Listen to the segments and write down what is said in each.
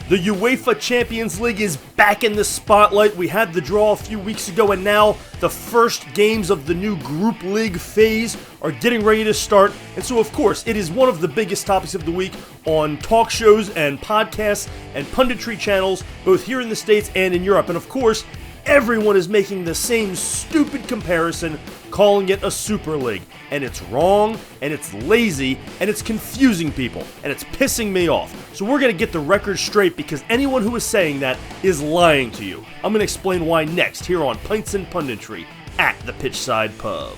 The UEFA Champions League is back in the spotlight. We had the draw a few weeks ago, and now the first games of the new Group League phase are getting ready to start. And so, of course, it is one of the biggest topics of the week on talk shows and podcasts and punditry channels, both here in the States and in Europe. And of course, everyone is making the same stupid comparison, calling it a Super League. And it's wrong, and it's lazy, and it's confusing people, and it's pissing me off. So we're going to get the record straight, because anyone who is saying that is lying to you. I'm going to explain why next, here on Pints and Punditry at the Pitchside Pub.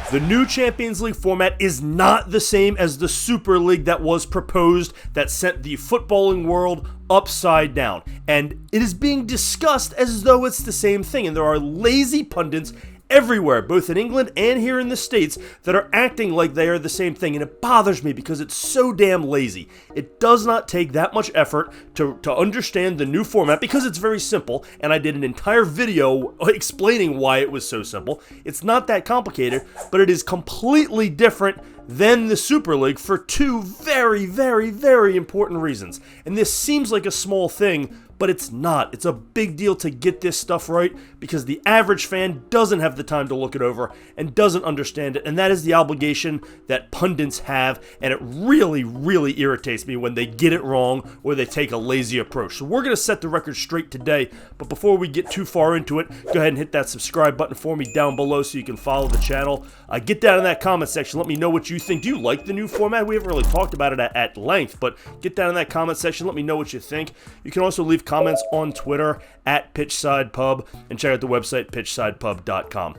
The new Champions League format is not the same as the Super League that was proposed, that sent the footballing world upside down. And it is being discussed as though it's the same thing. And there are lazy pundits everywhere, both in England and here in the States, that are acting like they are the same thing. And it bothers me because it's so damn lazy. It does not take that much effort to understand the new format, because it's very simple. And I did an entire video explaining why it was so simple. It's not that complicated, but it is completely different than the Super League for two very, very, very important reasons. And this seems like a small thing, but it's not. It's a big deal to get this stuff right, because the average fan doesn't have the time to look it over and doesn't understand it, and that is the obligation that pundits have, and it really, really irritates me when they get it wrong or they take a lazy approach. So we're going to set the record straight today, but before we get too far into it, go ahead and hit that subscribe button for me down below so you can follow the channel. Get down in that comment section. Let me know what you think. Do you like the new format? We haven't really talked about it at length, but get down in that comment section. Let me know what you think. You can also leave comments on Twitter at PitchsidePub, and check out the website pitchsidepub.com.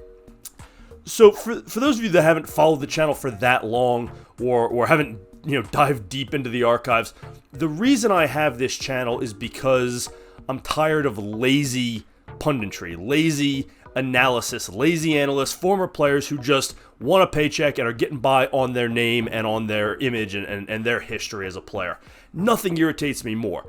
So for those of you that haven't followed the channel for that long, or haven't dived deep into the archives, the reason I have this channel is because I'm tired of lazy punditry, lazy analysis, lazy analysts, former players who just want a paycheck and are getting by on their name and on their image and their history as a player. Nothing irritates me more.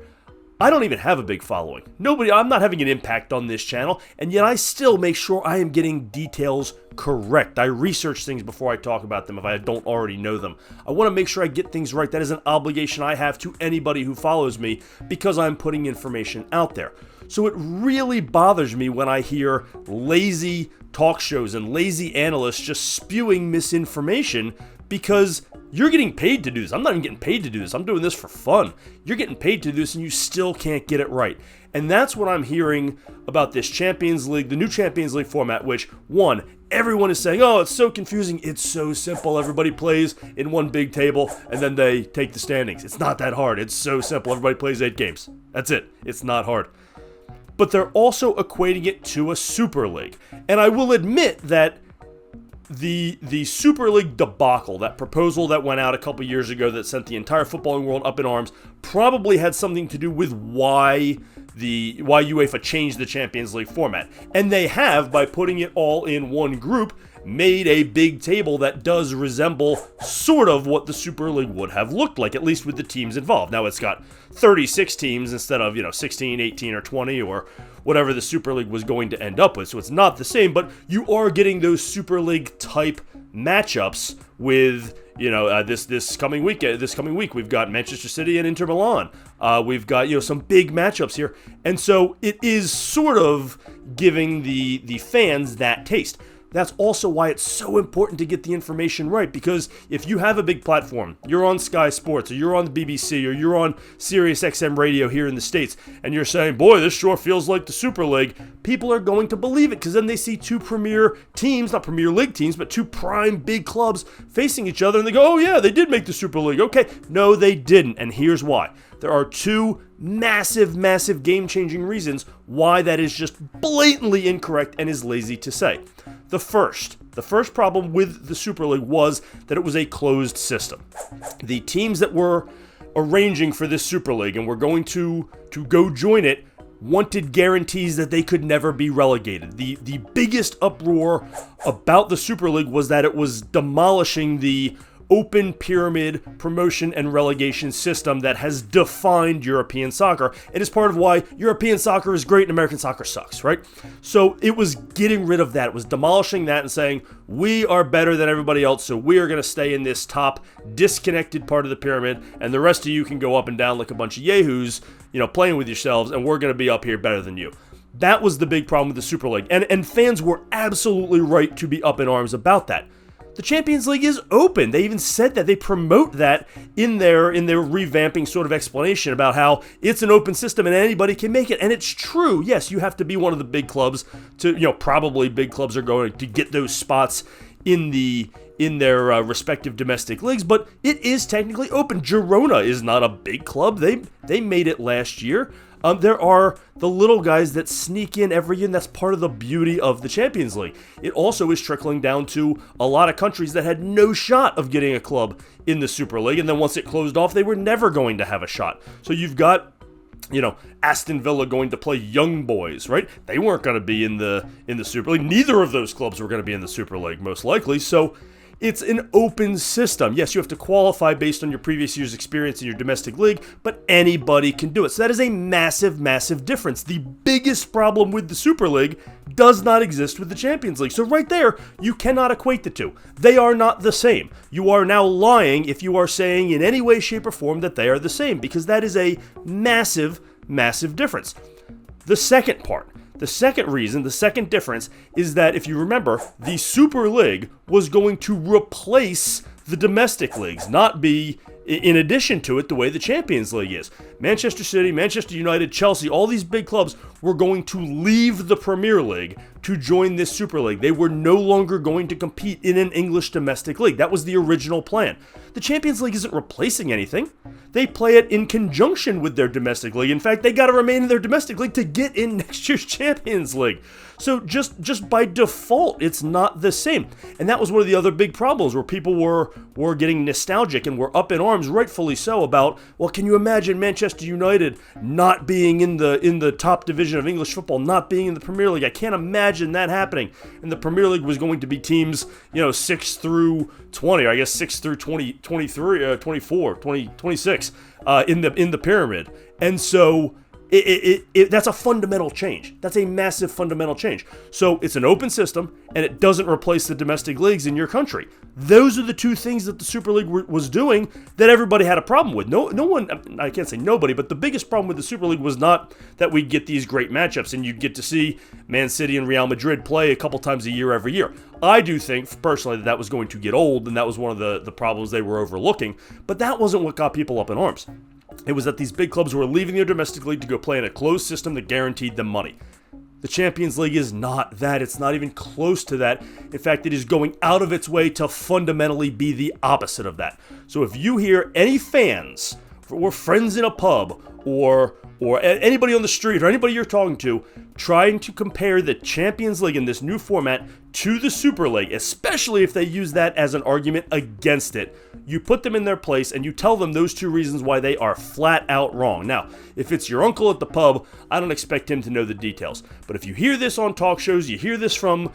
I don't even have a big following. I'm not having an impact on this channel, and yet I still make sure I am getting details correct. I research things before I talk about them if I don't already know them. I want to make sure I get things right. That is an obligation I have to anybody who follows me, because I'm putting information out there. So it really bothers me when I hear lazy talk shows and lazy analysts just spewing misinformation, because you're getting paid to do this. I'm not even getting paid to do this. I'm doing this for fun. You're getting paid to do this, and you still can't get it right. And that's what I'm hearing about this Champions League, the new Champions League format, which, one, everyone is saying, oh, it's so confusing. It's so simple. Everybody plays in one big table, and then they take the standings. It's not that hard. It's so simple. Everybody plays 8 games. That's it. It's not hard. But they're also equating it to a Super League. And I will admit that the Super League debacle, that proposal that went out a couple years ago that sent the entire footballing world up in arms, probably had something to do with why UEFA changed the Champions League format. And they have, by putting it all in one group, made a big table that does resemble sort of what the Super League would have looked like, at least with the teams involved. Now it's got 36 teams instead of 16, 18, or 20, or whatever the Super League was going to end up with. So it's not the same, but you are getting those Super League type matchups with this coming week. This coming week we've got Manchester City and Inter Milan. We've got some big matchups here, and so it is sort of giving the fans that taste. That's also why it's so important to get the information right, because if you have a big platform, you're on Sky Sports, or you're on the BBC, or you're on Sirius XM radio here in the States, and you're saying, boy, this sure feels like the Super League, people are going to believe it, because then they see two premier teams, not Premier League teams, but two prime big clubs facing each other, and they go, oh yeah, they did make the Super League. Okay, no, they didn't, and here's why. There are two massive, massive game-changing reasons why that is just blatantly incorrect and is lazy to say. The first problem with the Super League was that it was a closed system. The teams that were arranging for this Super League and were going to go join it wanted guarantees that they could never be relegated. The biggest uproar about the Super League was that it was demolishing the open pyramid promotion and relegation system that has defined European soccer. It is part of why European soccer is great and American soccer sucks, right? So it was getting rid of that. It was demolishing that and saying, we are better than everybody else, so we are going to stay in this top disconnected part of the pyramid, and the rest of you can go up and down like a bunch of yahoos, playing with yourselves, and we're going to be up here better than you. That was the big problem with the Super League, and fans were absolutely right to be up in arms about that. The Champions League is open. They even said that. They promote that in their revamping sort of explanation about how it's an open system and anybody can make it. And it's true. Yes, you have to be one of the big clubs to, probably big clubs are going to get those spots in their respective domestic leagues, but it is technically open. Girona is not a big club. They made it last year. There are the little guys that sneak in every year, and that's part of the beauty of the Champions League. It also is trickling down to a lot of countries that had no shot of getting a club in the Super League, and then once it closed off, they were never going to have a shot. So you've got, Aston Villa going to play Young Boys, right? They weren't going to be in the Super League. Neither of those clubs were going to be in the Super League, most likely. So it's an open system. Yes, you have to qualify based on your previous year's experience in your domestic league, but anybody can do it. So that is a massive, massive difference. The biggest problem with the Super League does not exist with the Champions League. So right there, you cannot equate the two. They are not the same. You are now lying if you are saying in any way, shape, or form that they are the same, because that is a massive, massive difference. The second part. The second reason, the second difference, is that if you remember, the Super League was going to replace the domestic leagues, not be in addition to it the way the Champions League is. Manchester City, Manchester United, Chelsea, all these big clubs were going to leave the Premier League to join this Super League. They were no longer going to compete in an English domestic league. That was the original plan. The Champions League isn't replacing anything. They play it in conjunction with their domestic league. In fact, they got to remain in their domestic league to get in next year's Champions League. So just by default, it's not the same. And that was one of the other big problems where people were getting nostalgic and were up in arms, rightfully so, about, well, can you imagine Manchester United not being in the top division of English football, not being in the Premier League? I can't imagine that happening. And the Premier League was going to be teams, 6 through 20, or I guess 6 through 20, 23, 24, 20, 26 in the pyramid. And so that's a fundamental change. That's a massive fundamental change. So it's an open system, and it doesn't replace the domestic leagues in your country. Those are the two things that the Super League was doing that everybody had a problem with. No one, I can't say nobody, but the biggest problem with the Super League was not that we'd get these great matchups and you'd get to see Man City and Real Madrid play a couple times a year every year. I do think, personally, that was going to get old, and that was one of the problems they were overlooking, but that wasn't what got people up in arms. It was that these big clubs were leaving their domestic league to go play in a closed system that guaranteed them money. The Champions League is not that. It's not even close to that. In fact, it is going out of its way to fundamentally be the opposite of that. So if you hear any fans or friends in a pub or anybody on the street or anybody you're talking to trying to compare the Champions League in this new format to the Super League, especially if they use that as an argument against it, you put them in their place and you tell them those two reasons why they are flat out wrong. Now, if it's your uncle at the pub, I don't expect him to know the details. But if you hear this on talk shows, you hear this from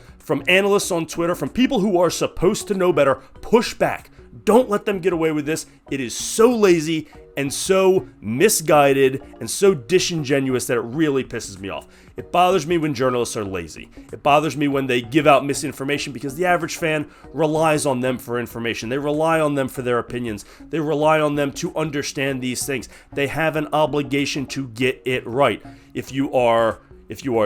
analysts on Twitter, from people who are supposed to know better, push back. Don't let them get away with this. It is so lazy and so misguided and so disingenuous that it really pisses me off. It bothers me when journalists are lazy. It bothers me when they give out misinformation because the average fan relies on them for information. They rely on them for their opinions. They rely on them to understand these things. They have an obligation to get it right. If you are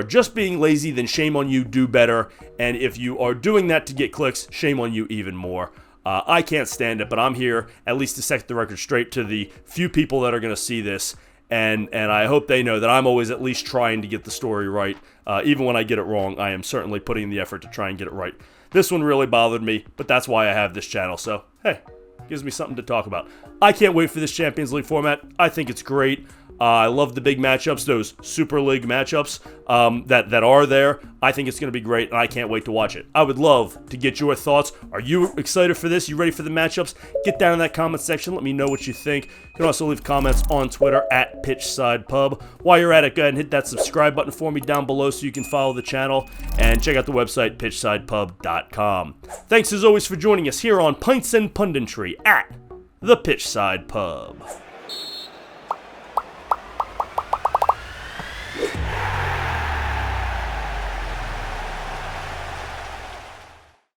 just being lazy, then shame on you, do better. And if you are doing that to get clicks, shame on you even more. I can't stand it, but I'm here at least to set the record straight to the few people that are going to see this, and I hope they know that I'm always at least trying to get the story right. Even when I get it wrong, I am certainly putting in the effort to try and get it right. This one really bothered me, but that's why I have this channel, so hey, gives me something to talk about. I can't wait for this Champions League format. I think it's great. I love the big matchups, those Super League matchups that are there. I think it's going to be great, and I can't wait to watch it. I would love to get your thoughts. Are you excited for this? You ready for the matchups? Get down in that comment section. Let me know what you think. You can also leave comments on Twitter at PitchsidePub. While you're at it, go ahead and hit that subscribe button for me down below so you can follow the channel, and check out the website, pitchsidepub.com. Thanks as always for joining us here on Pints and Punditry at the Pitchside Pub.